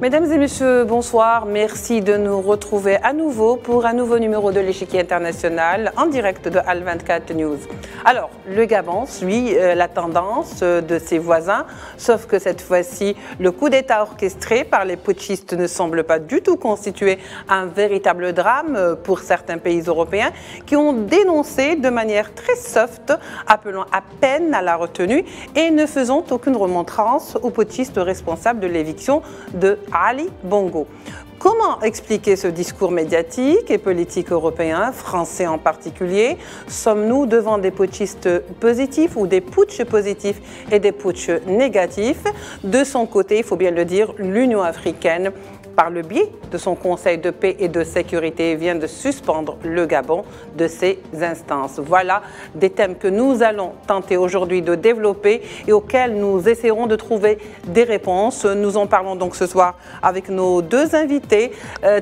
Mesdames et messieurs, bonsoir. Merci de nous retrouver à nouveau pour un nouveau numéro de l'échiquier international en direct de Al24 News. Alors, le Gabon suit la tendance de ses voisins, sauf que cette fois-ci, le coup d'État orchestré par les putschistes ne semble pas du tout constituer un véritable drame pour certains pays européens qui ont dénoncé de manière très soft, appelant à peine à la retenue et ne faisant aucune remontrance aux putschistes responsables de l'éviction de Ali Bongo. Comment expliquer ce discours médiatique et politique européen, français en particulier? Sommes-nous devant des putschistes positifs ou des putschs positifs et des putschs négatifs? De son côté, il faut bien le dire, l'Union africaine, par le biais de son Conseil de paix et de sécurité, vient de suspendre le Gabon de ses instances. Voilà des thèmes que nous allons tenter aujourd'hui de développer et auxquels nous essaierons de trouver des réponses. Nous en parlons donc ce soir avec nos deux invités.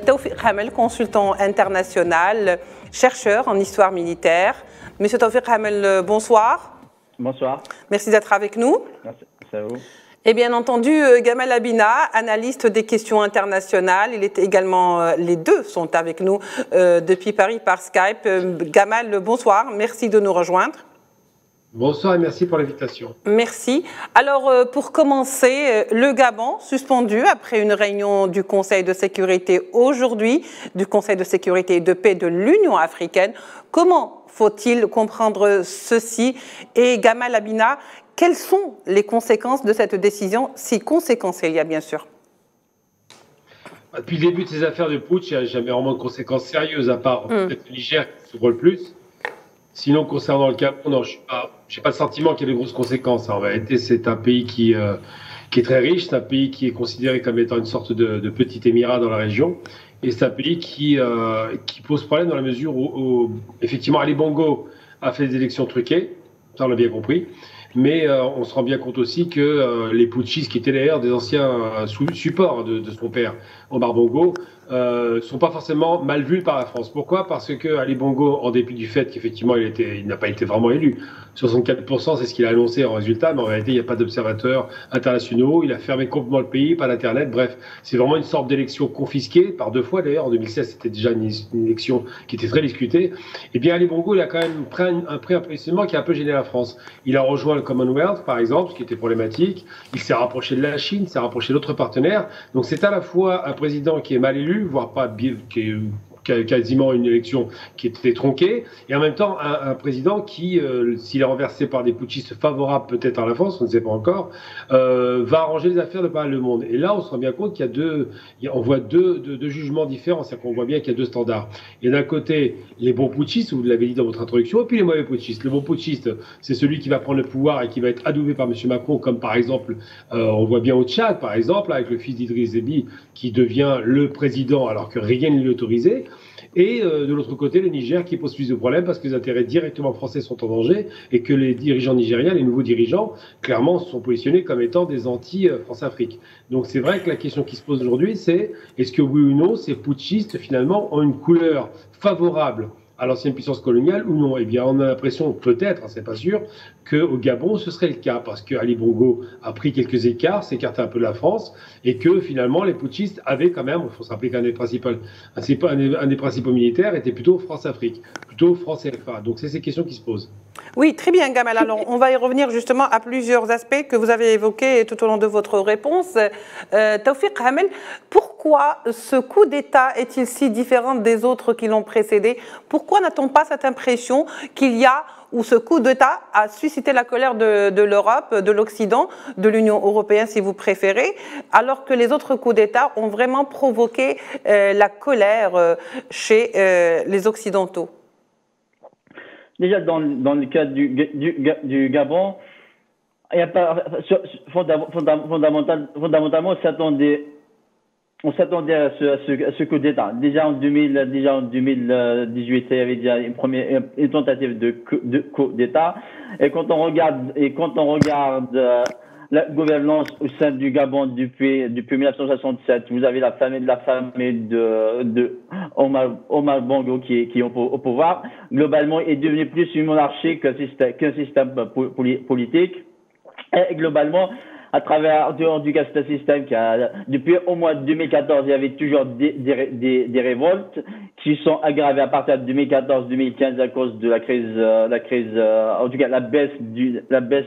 Taoufik Hamel, consultant international, chercheur en histoire militaire. Monsieur Taoufik Hamel, bonsoir. Bonsoir. Merci d'être avec nous. Merci à vous. Et bien entendu, Gamal Abina, analyste des questions internationales. Il est également, les deux sont avec nous depuis Paris par Skype. Gamal, bonsoir, merci de nous rejoindre. Bonsoir et merci pour l'invitation. Merci. Alors, pour commencer, le Gabon suspendu après une réunion du Conseil de sécurité aujourd'hui, du Conseil de sécurité et de paix de l'Union africaine. Comment faut-il comprendre ceci? Et Gamal Abina, quelles sont les conséquences de cette décision, si conséquences il y a bien sûr? Depuis le début de ces affaires de putsch, il n'y a jamais vraiment de conséquences sérieuses, à part peut-être le Niger qui souffre le plus. Sinon, concernant le Gabon, non, je n'ai pas le sentiment qu'il y ait de grosses conséquences. En réalité, c'est un pays qui est très riche, c'est un pays qui est considéré comme étant une sorte de petit émirat dans la région. Et c'est un pays qui pose problème dans la mesure où effectivement, Ali Bongo a fait des élections truquées, ça on l'a bien compris. Mais on se rend bien compte aussi que les putschistes, qui étaient d'ailleurs des anciens supports de son père, Omar Bongo, sont pas forcément mal vus par la France. Pourquoi? Parce que Ali Bongo, en dépit du fait qu'effectivement il n'a pas été vraiment élu, 64% c'est ce qu'il a annoncé en résultat, mais en réalité il n'y a pas d'observateurs internationaux, il a fermé complètement le pays, pas d'internet, bref, c'est vraiment une sorte d'élection confisquée, par deux fois d'ailleurs, en 2016 c'était déjà une élection qui était très discutée. Et bien Ali Bongo, il a quand même pris un positionnement qui a un peu gêné la France. Il a rejoint le Commonwealth par exemple, ce qui était problématique, il s'est rapproché de la Chine, s'est rapproché d'autres partenaires, donc c'est à la fois un président qui est mal élu, voire pas, qui a quasiment une élection qui était tronquée, et en même temps un président qui, s'il est renversé par des putschistes favorables peut-être à la France, on ne sait pas encore, va arranger les affaires de pas mal de monde. Et là, on se rend bien compte qu'il y a on voit deux jugements différents, c'est-à-dire qu'on voit bien qu'il y a deux standards. Il y a d'un côté les bons putschistes, vous l'avez dit dans votre introduction, et puis les mauvais putschistes. Le bon putschiste, c'est celui qui va prendre le pouvoir et qui va être adoubé par M. Macron, comme par exemple, on voit bien au Tchad, par exemple, avec le fils d'Idriss Déby, qui devient le président alors que rien ne l'autorisait. Et de l'autre côté, le Niger qui pose plus de problèmes parce que les intérêts directement français sont en danger et que les dirigeants nigériens, les nouveaux dirigeants, clairement se sont positionnés comme étant des anti-France-Afrique. Donc c'est vrai que la question qui se pose aujourd'hui, c'est est-ce que oui ou non, ces putschistes finalement ont une couleur favorable à l'ancienne puissance coloniale ou non? Eh bien, on a l'impression, peut-être, hein, c'est pas sûr, qu'au Gabon, ce serait le cas, parce que Ali Bongo a pris quelques écarts, s'est écarté un peu de la France, et que finalement, les putschistes avaient quand même, il faut se rappeler qu'un des principaux militaires était plutôt France-Afrique, plutôt France-CFA. Donc, c'est ces questions qui se posent. Oui, très bien, Gamal. Alors, on va y revenir justement à plusieurs aspects que vous avez évoqués tout au long de votre réponse. Taoufik Hamel, pourquoi ce coup d'État est-il si différent des autres qui l'ont précédé? Pourquoi n'a-t-on pas cette impression qu'il y a, ou ce coup d'État a suscité la colère de l'Europe, de l'Occident, de l'Union européenne si vous préférez, alors que les autres coups d'État ont vraiment provoqué la colère chez les Occidentaux? Déjà, dans le cas du Gabon, il y a pas, fondamentalement, on s'attendait à ce coup d'État. Déjà en 2018, il y avait déjà une tentative de coup d'État. Et quand on regarde la gouvernance au sein du Gabon depuis 1967, vous avez la famille de Omar Bongo qui est au pouvoir. Globalement, il est devenu plus une monarchie qu'un système politique. Et globalement, à travers, en tout cas, c'est un système qui a, depuis au moins 2014, il y avait toujours des révoltes qui sont aggravées à partir de 2014-2015 à cause de la crise, en tout cas, la baisse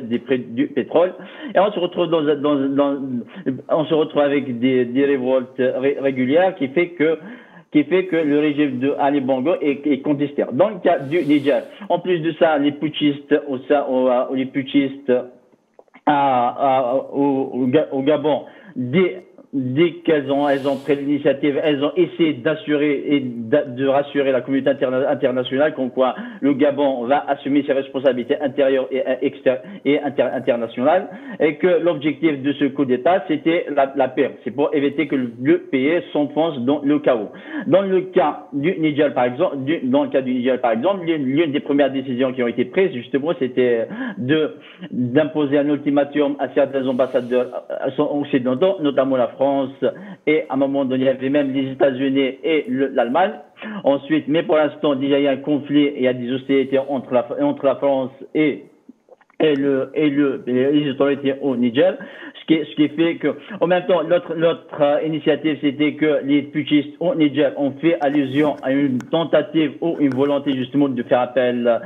des prix du pétrole. Et on se retrouve on se retrouve avec des révoltes régulières qui fait que le régime de Ali Bongo est contesté. Dans le cas du Niger, en plus de ça, les putschistes au Gabon, dès qu'elles ont pris l'initiative, elles ont essayé de rassurer la communauté internationale comme quoi le Gabon va assumer ses responsabilités intérieures et internationales, et que l'objectif de ce coup d'État, c'était la paix. C'est pour éviter que le pays s'enfonce dans le chaos. Dans le cas du Niger, par exemple, l'une des premières décisions qui ont été prises, justement, c'était d'imposer un ultimatum à certains ambassadeurs occidentaux, notamment la France, et à un moment donné, il y avait même les États-Unis et l'Allemagne. Ensuite, mais pour l'instant, déjà, il y a un conflit et il y a des hostilités entre la France et les autorités au Niger, ce qui fait que, en même temps, notre initiative, c'était que les putschistes au Niger ont fait allusion à une tentative ou une volonté justement de faire appel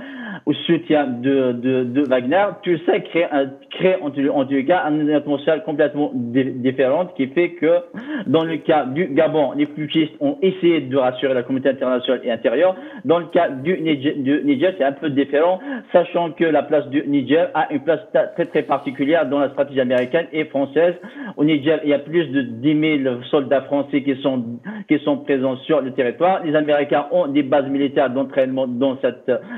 au soutien de Wagner. Tout ça crée en tout cas une atmosphère complètement différente qui fait que dans le cas du Gabon, les putschistes ont essayé de rassurer la communauté internationale et intérieure. Dans le cas du Niger, c'est un peu différent, sachant que la place du Niger a une place très très particulière dans la stratégie américaine et française. Au Niger, il y a plus de 10 000 soldats français qui sont présents sur le territoire. Les Américains ont des bases militaires d'entraînement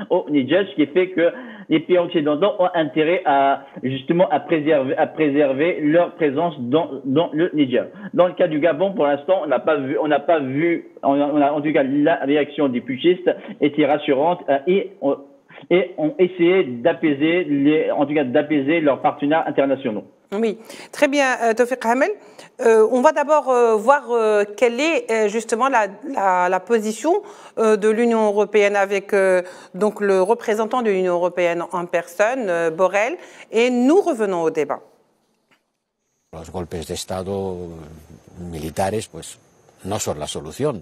au Niger, ce qui fait que les pays occidentaux ont intérêt à préserver leur présence dans le Niger. Dans le cas du Gabon, pour l'instant, on n'a pas vu, en tout cas, la réaction des putschistes était rassurante et ont essayé d'apaiser leurs partenaires internationaux. Oui, très bien, Tawfiq Hamel. On va d'abord voir quelle est justement la position de l'Union européenne avec donc le représentant de l'Union européenne en personne, Borrell, et nous revenons au débat. Los golpes de Estado militares, pues, no son la solución.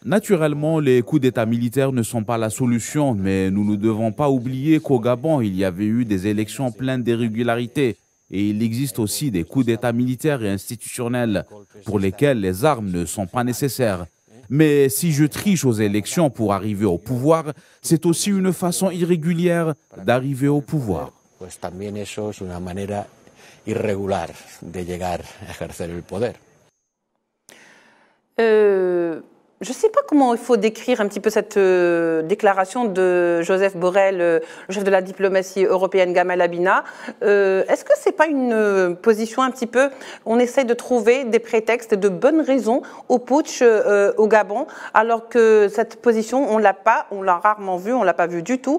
Naturellement, les coups d'État militaires ne sont pas la solution, mais nous ne devons pas oublier qu'au Gabon, il y avait eu des élections pleines d'irrégularités. Et il existe aussi des coups d'État militaires et institutionnels pour lesquels les armes ne sont pas nécessaires. Mais si je triche aux élections pour arriver au pouvoir, c'est aussi une façon irrégulière d'arriver au pouvoir. Pues también eso es una manera irregular de llegar a ejercer el poder. Je ne sais pas comment il faut décrire un petit peu cette déclaration de Joseph Borrell, le chef de la diplomatie européenne Gamal Abina. Est-ce que ce n'est pas une position un petit peu, on essaie de trouver des prétextes, de bonnes raisons au putsch au Gabon, alors que cette position, on l'a rarement vue, on ne l'a pas vue du tout,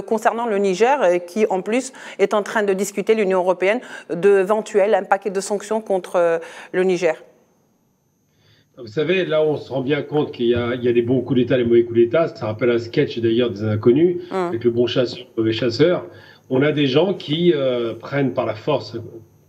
concernant le Niger, qui en plus est en train de discuter, l'Union européenne, d'éventuel un paquet de sanctions contre le Niger. Vous savez, là, on se rend bien compte qu'il y a des bons coups d'État, les mauvais coups d'État. Ça rappelle un sketch d'ailleurs des Inconnus, avec le bon chasseur, le mauvais chasseur. On a des gens qui prennent par la force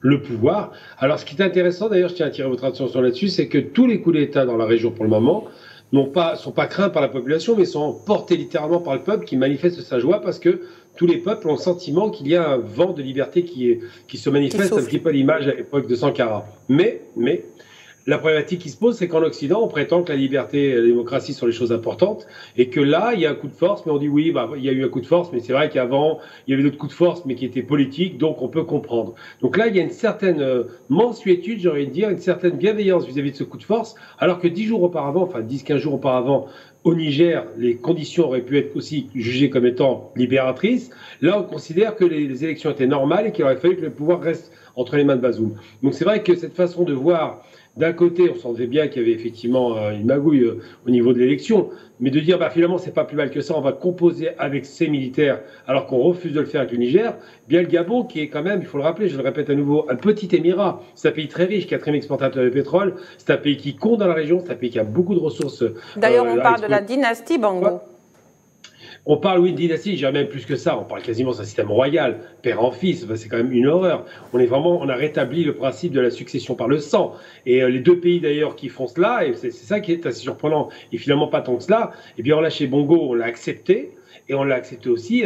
le pouvoir. Alors, ce qui est intéressant, d'ailleurs, je tiens à attirer votre attention là-dessus, c'est que tous les coups d'État dans la région, pour le moment, sont pas craints par la population, mais sont portés littéralement par le peuple qui manifeste sa joie parce que tous les peuples ont le sentiment qu'il y a un vent de liberté qui se manifeste, un petit peu à l'image à l'époque de Sankara. Mais la problématique qui se pose, c'est qu'en Occident, on prétend que la liberté et la démocratie sont les choses importantes, et que là, il y a un coup de force, mais on dit oui, il y a eu un coup de force, mais c'est vrai qu'avant, il y avait d'autres coups de force, mais qui étaient politiques, donc on peut comprendre. Donc là, il y a une certaine mansuétude, j'ai envie de dire, une certaine bienveillance vis-à-vis de ce coup de force, alors que 10 jours auparavant, enfin 10-15 jours auparavant, au Niger, les conditions auraient pu être aussi jugées comme étant libératrices. Là, on considère que les élections étaient normales et qu'il aurait fallu que le pouvoir reste entre les mains de Bazoum. Donc c'est vrai que cette façon de voir, d'un côté, on sentait bien qu'il y avait effectivement une magouille au niveau de l'élection, mais de dire finalement c'est pas plus mal que ça, on va composer avec ces militaires alors qu'on refuse de le faire avec le Niger, bien le Gabon qui est quand même, il faut le rappeler, je le répète à nouveau, un petit émirat, c'est un pays très riche, 4e exportateur de pétrole, c'est un pays qui compte dans la région, c'est un pays qui a beaucoup de ressources. D'ailleurs on parle de la dynastie Bongo. On parle, oui, de dynastie, je dirais même plus que ça. On parle quasiment d'un système royal, père en fils. Enfin, c'est quand même une horreur. On a rétabli le principe de la succession par le sang. Et les deux pays d'ailleurs qui font cela, et c'est ça qui est assez surprenant, et finalement pas tant que cela, eh bien là chez Bongo, on l'a accepté. Et on l'a accepté aussi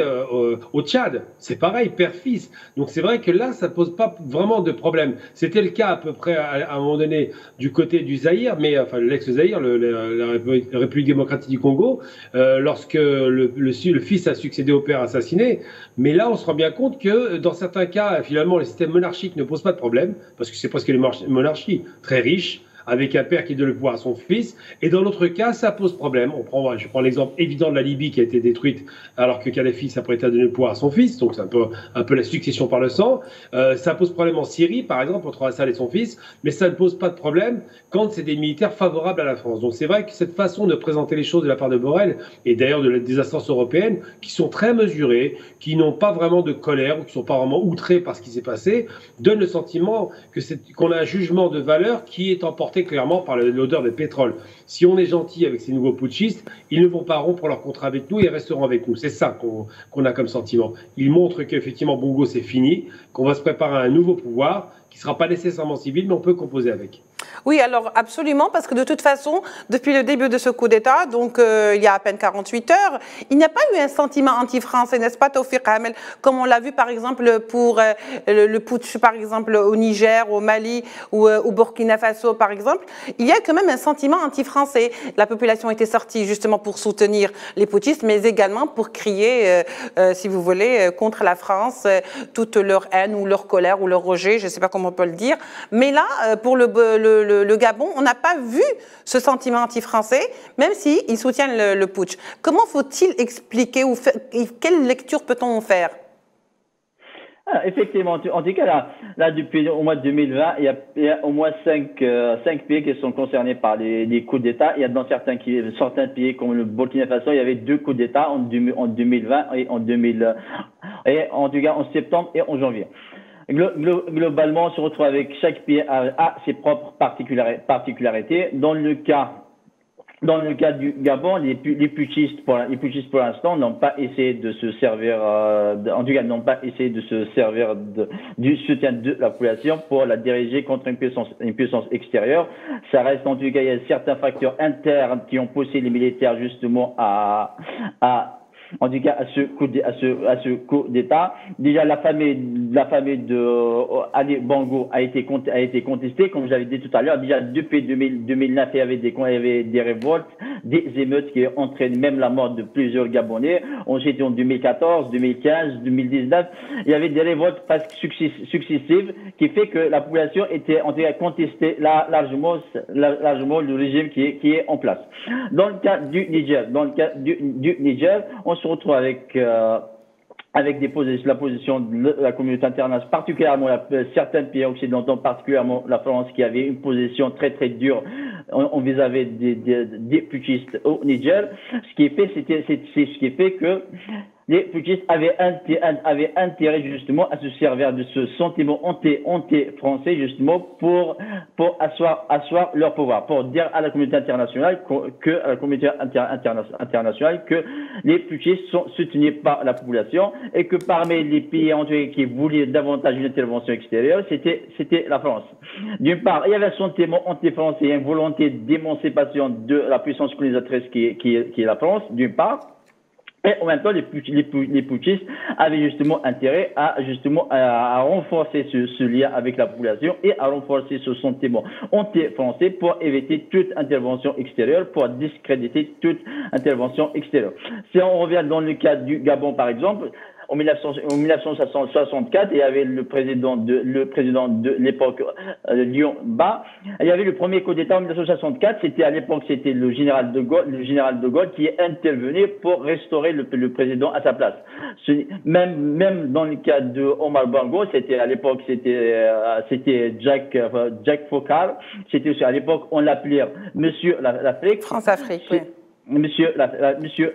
au Tchad. C'est pareil, père-fils. Donc c'est vrai que là, ça ne pose pas vraiment de problème. C'était le cas à peu près à un moment donné du côté du Zaïre, mais enfin l'ex-Zaïre, la République démocratique du Congo, lorsque le fils a succédé au père assassiné. Mais là, on se rend bien compte que dans certains cas, finalement, le système monarchique ne pose pas de problème, parce que c'est presque les monarchies très riches, avec un père qui donne le pouvoir à son fils. Et dans l'autre cas, ça pose problème. Je prends l'exemple évident de la Libye qui a été détruite alors que Kadhafi s'apprêtait à donner le pouvoir à son fils. Donc c'est un peu la succession par le sang. Ça pose problème en Syrie, par exemple, entre Assad et son fils. Mais ça ne pose pas de problème quand c'est des militaires favorables à la France. Donc c'est vrai que cette façon de présenter les choses de la part de Borrell, et d'ailleurs des instances européennes, qui sont très mesurées, qui n'ont pas vraiment de colère, ou qui ne sont pas vraiment outrées par ce qui s'est passé, donne le sentiment qu'on a un jugement de valeur qui est emporté clairement par l'odeur de pétrole. Si on est gentil avec ces nouveaux putschistes, ils ne vont pas rompre leur contrat avec nous et resteront avec nous. C'est ça qu'on a comme sentiment. Ils montrent qu'effectivement Bongo c'est fini, qu'on va se préparer à un nouveau pouvoir qui ne sera pas nécessairement civil, mais on peut composer avec. Oui, alors absolument, parce que de toute façon, depuis le début de ce coup d'État, donc il y a à peine 48 heures, il n'y a pas eu un sentiment anti-français, n'est-ce pas, Tawfiq Hamel, comme on l'a vu par exemple pour le putsch, par exemple au Niger, au Mali ou au Burkina Faso, par exemple. Il y a quand même un sentiment anti-français. La population était sortie justement pour soutenir les putschistes, mais également pour crier, si vous voulez, contre la France, toute leur haine ou leur colère ou leur rejet, je ne sais pas comment on peut le dire. Mais là, pour le Gabon, on n'a pas vu ce sentiment anti-français, même s'ils soutiennent le putsch. Comment faut-il expliquer ou quelle lecture peut-on en faire? Effectivement, en tout cas, là, depuis au mois de 2020, il y a au moins 5 pays qui sont concernés par les coups d'État. Il y a dans certains pays comme le Burkina Faso, il y avait 2 coups d'État en 2020 et en tout cas en septembre et en janvier. Globalement, on se retrouve avec chaque pays a ses propres particularités. Dans le cas du Gabon, les putschistes pour l'instant n'ont pas essayé de se servir, en tout cas n'ont pas essayé de se servir du soutien de la population pour la diriger contre une puissance extérieure. Ça reste en tout cas, il y a certains facteurs internes qui ont poussé les militaires justement en tout cas à ce coup d'État. Déjà la famille de Ali Bongo a été contestée, comme j'avais dit tout à l'heure. Déjà depuis 2009, il y avait des révoltes, des émeutes qui entraînent même la mort de plusieurs Gabonais. Ensuite en 2014, 2015, 2019, il y avait des révoltes successives qui fait que la population était en tout cas contestée largement le régime qui est en place. Dans le cas du Niger, on se retrouve avec la position de la communauté internationale, particulièrement certains pays occidentaux, particulièrement la France, qui avait une position très très dure vis-à-vis des putschistes au Niger. Ce qui fait que les putschistes avaient intérêt justement à se servir de ce sentiment anti-français justement pour asseoir leur pouvoir, pour dire à la communauté internationale que les putschistes sont soutenus par la population et que parmi les pays qui voulaient davantage une intervention extérieure, c'était la France. D'une part, il y avait un sentiment anti-français et une volonté d'émancipation de la puissance colonisatrice qui est la France, d'une part. Et en même temps, les putschistes avaient justement intérêt à renforcer ce lien avec la population et à renforcer ce sentiment anti-français pour éviter toute intervention extérieure, pour discréditer toute intervention extérieure. Si on revient dans le cas du Gabon, par exemple, en 1964, il y avait le président de l'époque, Lion Ba. Il y avait le premier coup d'État en 1964. À l'époque, c'était le général de Gaulle qui est intervenu pour restaurer le président à sa place. Même dans le cas de Omar Bongo, à l'époque, c'était Jack Foccart. C'était à l'époque, on l'appelait Monsieur l'Afrique. France-Afrique, oui. Monsieur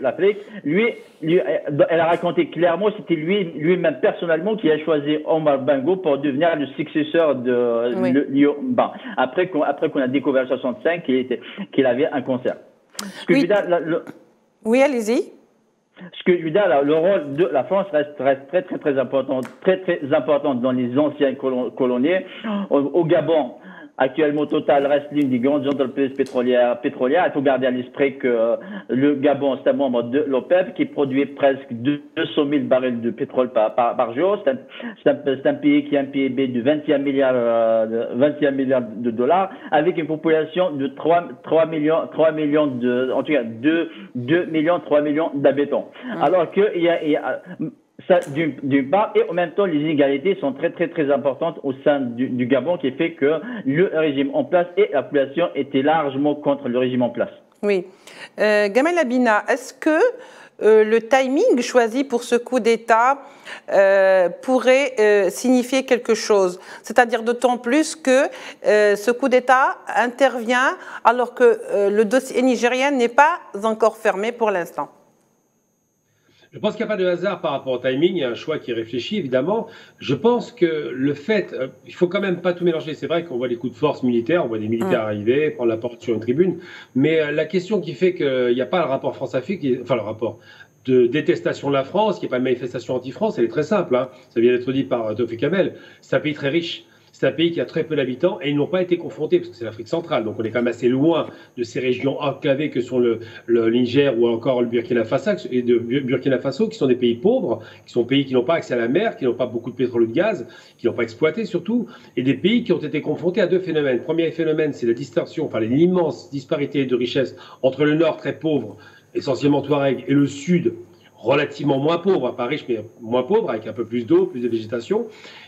l'Afrique, lui, elle a raconté clairement, c'était lui-même personnellement qui a choisi Omar Bongo pour devenir le successeur de Lion Ba. Après qu'on a découvert en 65 qu'il avait un cancer. Oui, allez-y. Ce que je veux dire, là, le rôle de la France reste très important dans les anciennes colonies. Au Gabon, actuellement, Total reste l'une des grandes entreprises pétrolières. Il faut garder à l'esprit que le Gabon, c'est un membre de l'OPEP qui produit presque 200 000 barils de pétrole par jour. C'est un pays qui a un PIB de 21 milliards de dollars, avec une population de 3 millions en tout cas 2 millions, 3 millions d'habitants. Alors qu'il y a ça, d'une part, et en même temps, les inégalités sont très importantes au sein du Gabon, qui fait que le régime en place et la population étaient largement contre le régime en place. Oui. Gamel Abina, est-ce que le timing choisi pour ce coup d'État pourrait signifier quelque chose? C'est-à-dire d'autant plus que ce coup d'État intervient alors que le dossier nigérien n'est pas encore fermé pour l'instant. Je pense qu'il n'y a pas de hasard par rapport au timing, il y a un choix qui est réfléchi évidemment. Je pense que le fait, il faut quand même pas tout mélanger. C'est vrai qu'on voit les coups de force militaires, on voit des militaires arriver, prendre la porte sur une tribune, mais la question qui fait qu'il n'y a pas le rapport France-Afrique, enfin le rapport de détestation de la France, qui n'est pas une manifestation anti-France, elle est très simple, hein. Ça vient d'être dit par Tofik Kamel, c'est un pays très riche. C'est un pays qui a très peu d'habitants et ils n'ont pas été confrontés, parce que c'est l'Afrique centrale, donc on est quand même assez loin de ces régions enclavées que sont le Niger ou encore le Burkina Faso, qui sont des pays pauvres, qui sont des pays qui n'ont pas accès à la mer, qui n'ont pas beaucoup de pétrole ou de gaz, qui n'ont pas exploité surtout, et des pays qui ont été confrontés à deux phénomènes. Le premier phénomène, c'est la distorsion, enfin l'immense disparité de richesse entre le nord très pauvre, essentiellement Touareg, et le sud relativement moins pauvre, pas riche mais moins pauvre, avec un peu plus d'eau, plus de végétation.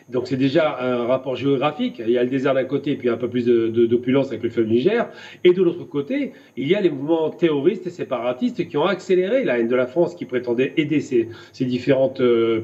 Donc c'est déjà un rapport géographique. Il y a le désert d'un côté, puis un peu plus d'opulence avec le fleuve Niger. Et de l'autre côté, il y a les mouvements terroristes et séparatistes qui ont accéléré la haine de la France, qui prétendait aider ces différents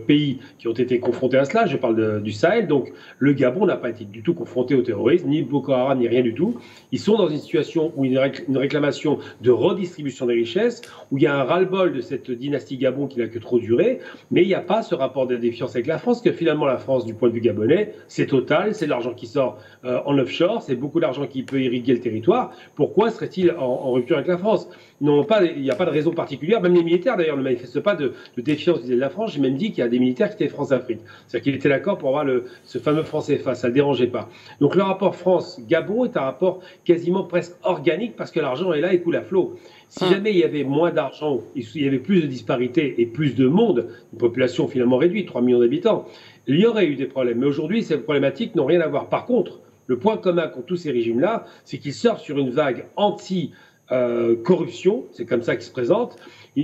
pays qui ont été confrontés à cela. Je parle du Sahel. Donc le Gabon n'a pas été du tout confronté au terrorisme, ni Boko Haram, ni rien du tout. Ils sont dans une situation où une réclamation de redistribution des richesses, où il y a un ras-le-bol de cette dynastie Gabon qui n'a que trop duré. Mais il n'y a pas ce rapport de défiance avec la France, que finalement la France, du point du Gabonais, c'est Total, c'est de l'argent qui sort en offshore, c'est beaucoup d'argent qui peut irriguer le territoire. Pourquoi serait-il en rupture avec la France? Non, il n'y a pas de raison particulière. Même les militaires, d'ailleurs, ne manifestent pas de défiance vis-à-vis de la France. J'ai même dit qu'il y a des militaires qui étaient France-Afrique. C'est-à-dire qu'il était d'accord pour avoir ce fameux franc-CFA. Ça ne le dérangeait pas. Donc le rapport France-Gabon est un rapport quasiment presque organique parce que l'argent est là et coule à flot. Si jamais il y avait moins d'argent, il y avait plus de disparités et plus de monde, une population finalement réduite, 3 millions d'habitants, il y aurait eu des problèmes. Mais aujourd'hui, ces problématiques n'ont rien à voir. Par contre, le point commun contre tous ces régimes-là, c'est qu'ils sortent sur une vague anti-corruption, c'est comme ça qu'ils se présentent,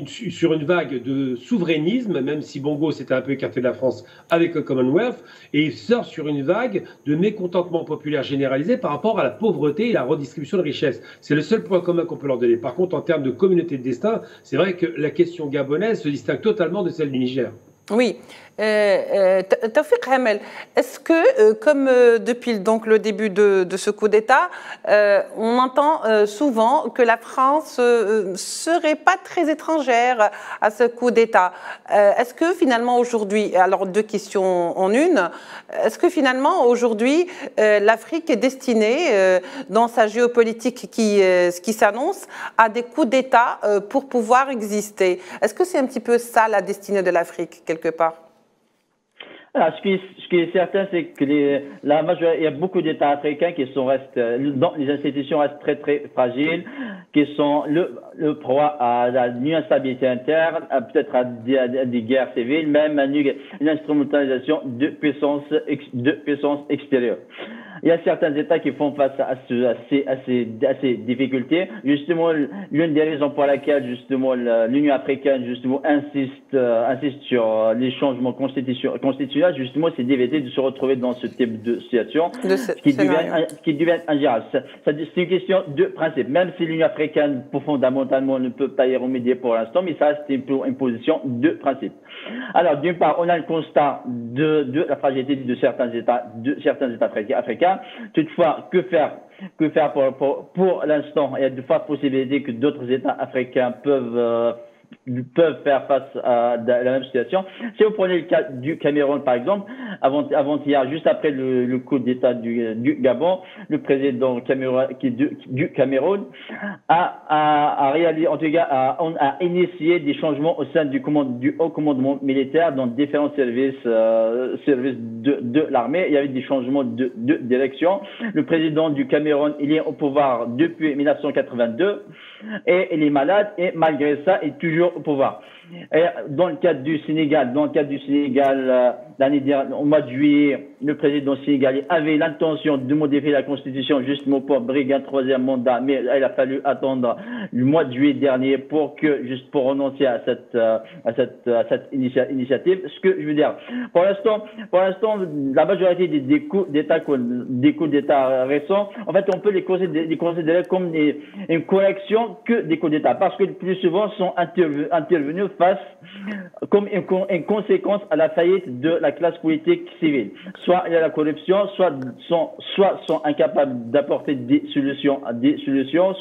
sur une vague de souverainisme, même si Bongo s'était un peu écarté de la France avec le Commonwealth, et ils sortent sur une vague de mécontentement populaire généralisé par rapport à la pauvreté et la redistribution de richesses. C'est le seul point commun qu'on peut leur donner. Par contre, en termes de communauté de destin, c'est vrai que la question gabonaise se distingue totalement de celle du Niger. Oui. Tawfiq Hamel, est-ce que, comme depuis donc le début de ce coup d'État, on entend souvent que la France serait pas très étrangère à ce coup d'État? Est-ce que finalement aujourd'hui, alors deux questions en une, est-ce que finalement aujourd'hui l'Afrique est destinée dans sa géopolitique qui s'annonce à des coups d'État pour pouvoir exister? Est-ce que c'est un petit peu ça la destinée de l'Afrique quelque part? Alors, ce qui est certain, c'est que il y a beaucoup d'États africains qui dont les institutions restent très fragiles, qui sont le proie à une instabilité interne, peut-être à des guerres civiles, même à une instrumentalisation de puissance extérieure. Il y a certains États qui font face à ces difficultés. Justement, l'une des raisons pour laquelle justement l'Union africaine justement insiste sur les changements constitutionnels, justement, c'est d'éviter de se retrouver dans ce type de situation qui devient ingérable. C'est une question de principe. Même si l'Union africaine fondamentalement ne peut pas y remédier pour l'instant, mais ça reste une position de principe. Alors, d'une part, on a le constat de la fragilité de certains États africains. Toutefois, que faire pour l'instant? Il y a de fortes possibilités que d'autres États africains peuvent peuvent faire face à la même situation. Si vous prenez le cas du Cameroun, par exemple, avant-hier, juste après le coup d'État du Gabon, le président du Cameroun a réalisé, en tout cas, a initié des changements au sein du haut commandement militaire dans différents services de l'armée. Il y avait des changements de direction. Le président du Cameroun, il est au pouvoir depuis 1982 et il est malade et malgré ça, il est toujours au pouvoir. Et dans le cadre du Sénégal, l'année dernière, au mois de juillet, le président sénégalais avait l'intention de modifier la constitution justement pour briguer un troisième mandat, mais il a fallu attendre le mois de juillet dernier pour renoncer à cette initiative. Ce que je veux dire, pour l'instant, la majorité des coups d'État récents, en fait, on peut les considérer comme une correction que des coups d'État, parce que le plus souvent sont intervenus face comme une conséquence à la faillite de la classe politique civile. Soit il y a la corruption, soit sont incapables d'apporter des solutions,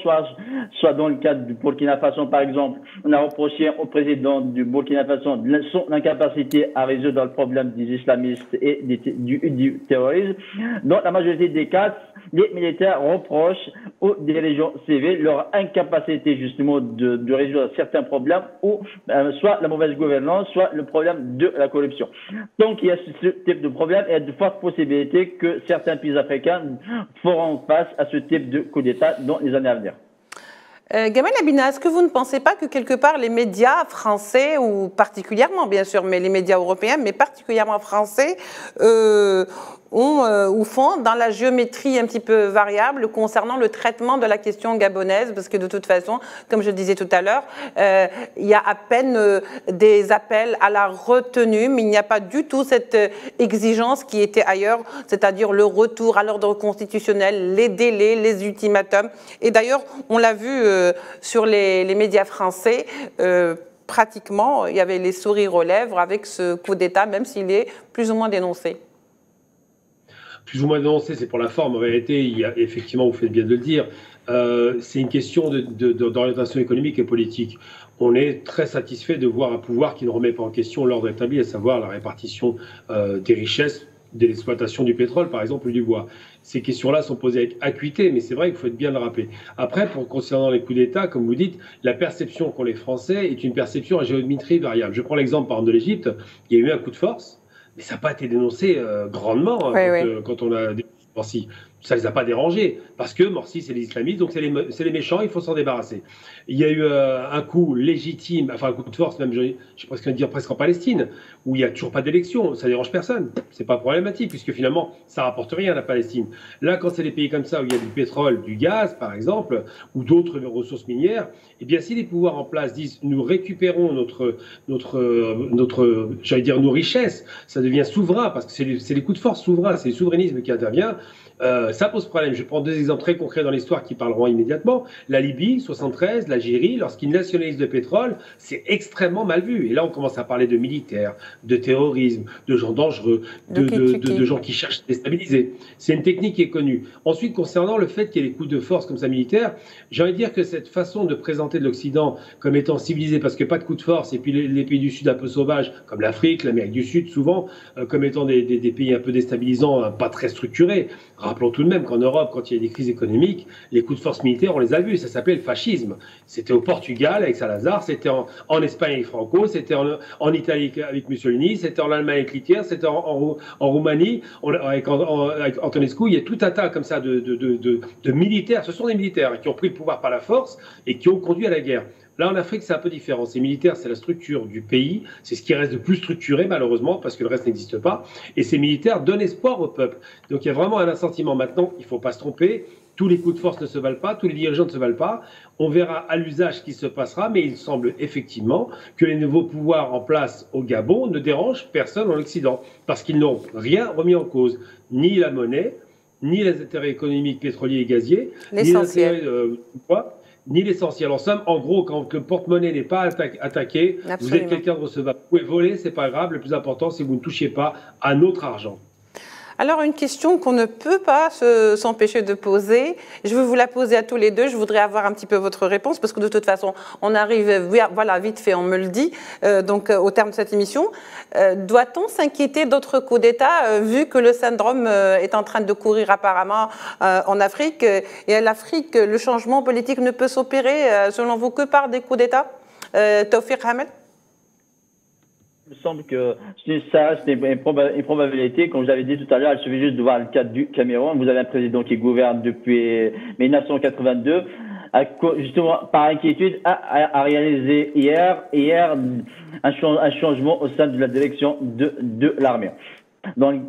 soit dans le cas du Burkina Faso, par exemple, on a reproché au président du Burkina Faso son incapacité à résoudre le problème des islamistes et du terrorisme. Dans la majorité des cas, les militaires reprochent aux dirigeants civils leur incapacité justement de résoudre certains problèmes ou soit la mauvaise gouvernance, soit le problème de la corruption. Donc il y a ce type de problème et il y a de fortes possibilités que certains pays africains feront face à ce type de coup d'État dans les années à venir. Gamal Abina, est-ce que vous ne pensez pas que quelque part les médias français, ou particulièrement bien sûr, mais les médias européens, mais particulièrement français, font dans la géométrie un petit peu variable concernant le traitement de la question gabonaise, parce que de toute façon, comme je le disais tout à l'heure, il y a à peine des appels à la retenue, mais il n'y a pas du tout cette exigence qui était ailleurs, c'est-à-dire le retour à l'ordre constitutionnel, les délais, les ultimatums. Et d'ailleurs, on l'a vu sur les médias français, pratiquement, il y avait les sourires aux lèvres avec ce coup d'État, même s'il est plus ou moins dénoncé. Plus ou moins dénoncé, c'est pour la forme. En réalité, il y a, effectivement, vous faites bien de le dire, c'est une question d'orientation économique et politique. On est très satisfait de voir un pouvoir qui ne remet pas en question l'ordre établi, à savoir la répartition des richesses, de l'exploitation du pétrole, par exemple, ou du bois. Ces questions-là sont posées avec acuité, mais c'est vrai qu'il faut être bien le rappeler. Après, concernant les coups d'État, comme vous dites, la perception qu'ont les Français est une perception à géométrie variable. Je prends l'exemple, par exemple, de l'Égypte. Il y a eu un coup de force, mais ça n'a pas été dénoncé grandement quand on a dénoncé Morsi. Ça ne les a pas dérangés, parce que Morsi, c'est les islamistes, donc c'est les méchants, il faut s'en débarrasser. Il y a eu un coup légitime, enfin un coup de force, même, j'ai presque envie de dire presque en Palestine, où il n'y a toujours pas d'élection, ça ne dérange personne. Ce n'est pas problématique, puisque finalement, ça ne rapporte rien à la Palestine. Là, quand c'est des pays comme ça, où il y a du pétrole, du gaz, par exemple, ou d'autres ressources minières, eh bien, si les pouvoirs en place disent, nous récupérons j'allais dire, nos richesses, ça devient souverain, parce que c'est les coups de force souverains, c'est le souverainisme qui intervient. Ça pose problème. Je prends deux exemples très concrets dans l'histoire qui parleront immédiatement. La Libye, 73, l'Algérie, lorsqu'ils nationalisent le pétrole, c'est extrêmement mal vu. Et là, on commence à parler de militaires, de terrorisme, de gens dangereux, de gens qui cherchent à déstabiliser. C'est une technique qui est connue. Ensuite, concernant le fait qu'il y ait des coups de force comme ça militaires, j'ai envie de dire que cette façon de présenter l'Occident comme étant civilisé, parce que pas de coups de force, et puis les pays du Sud un peu sauvages, comme l'Afrique, l'Amérique du Sud, souvent, comme étant des pays un peu déstabilisants, pas très structurés. Rappelons tout de même qu'en Europe, quand il y a des crises économiques, les coups de force militaires, on les a vus. Ça s'appelait le fascisme. C'était au Portugal avec Salazar, c'était en Espagne avec Franco, c'était en Italie avec Mussolini, c'était en Allemagne avec Hitler, c'était en Roumanie avec Antonescu. Il y a tout un tas comme ça de militaires. Ce sont des militaires qui ont pris le pouvoir par la force et qui ont conduit à la guerre. Là, en Afrique, c'est un peu différent. Ces militaires, c'est la structure du pays. C'est ce qui reste de plus structuré, malheureusement, parce que le reste n'existe pas. Et ces militaires donnent espoir au peuple. Donc, il y a vraiment un assentiment. Maintenant, il ne faut pas se tromper. Tous les coups de force ne se valent pas. Tous les dirigeants ne se valent pas. On verra à l'usage ce qui se passera. Mais il semble effectivement que les nouveaux pouvoirs en place au Gabon ne dérangent personne en Occident. Parce qu'ils n'ont rien remis en cause. Ni la monnaie, ni les intérêts économiques pétroliers et gaziers, ni l'intérêt ni l'essentiel. En somme, en gros, quand le porte-monnaie n'est pas attaqué, absolument, vous êtes quelqu'un de recevable. Vous pouvez voler, c'est pas grave. Le plus important, c'est que vous ne touchiez pas à notre argent. Alors, une question qu'on ne peut pas s'empêcher de poser. Je vais vous la poser à tous les deux. Je voudrais avoir un petit peu votre réponse parce que de toute façon, on arrive, voilà, vite fait, on me le dit, au terme de cette émission. Doit-on s'inquiéter d'autres coups d'État vu que le syndrome est en train de courir apparemment en Afrique et à l'Afrique, le changement politique ne peut s'opérer, selon vous, que par des coups d'État? Taoufik Hamel? Il me semble que ça, c'est une probabilité. Comme je l'avais dit tout à l'heure, il suffit juste de voir le cas du Cameroun. Vous avez un président qui gouverne depuis 1982, justement par inquiétude, a réalisé hier un changement au sein de la direction de l'armée. Donc,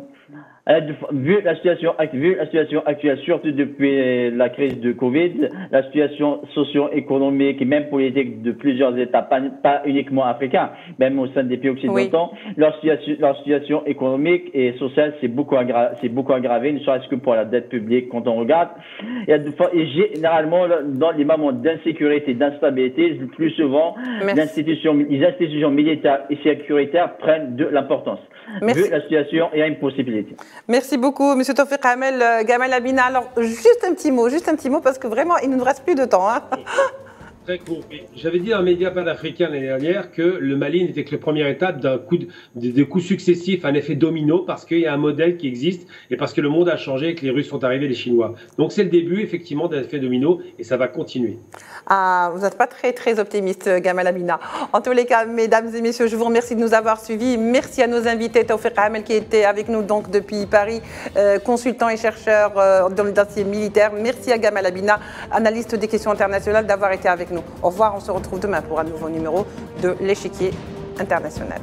vu la situation actuelle, surtout depuis la crise de Covid, la situation socio-économique et même politique de plusieurs États, pas uniquement africains, même au sein des pays occidentaux, oui. leur situation économique et sociale s'est beaucoup aggravée, ne serait-ce que pour la dette publique quand on regarde. Et généralement, dans les moments d'insécurité, d'instabilité, le plus souvent, les institutions militaires et sécuritaires prennent de l'importance. Vu la situation, il y a une possibilité. Merci beaucoup, M. Taoufik Hamel. Gamal Abina, alors juste un petit mot, parce que vraiment, il ne nous reste plus de temps. Hein. Très court. J'avais dit dans un média panafricain l'année dernière que le Mali n'était que la première étape de coups successifs, un effet domino, parce qu'il y a un modèle qui existe et parce que le monde a changé et que les Russes sont arrivés, les Chinois. Donc c'est le début, effectivement, d'un effet domino et ça va continuer. Ah, vous n'êtes pas très optimiste, Gamal Abina. En tous les cas, mesdames et messieurs, je vous remercie de nous avoir suivis. Merci à nos invités, Taoufik Hamel qui était avec nous donc depuis Paris, consultant et chercheur dans le dossier militaire. Merci à Gamal Abina, analyste des questions internationales, d'avoir été avec nous. Au revoir, on se retrouve demain pour un nouveau numéro de l'Échiquier international.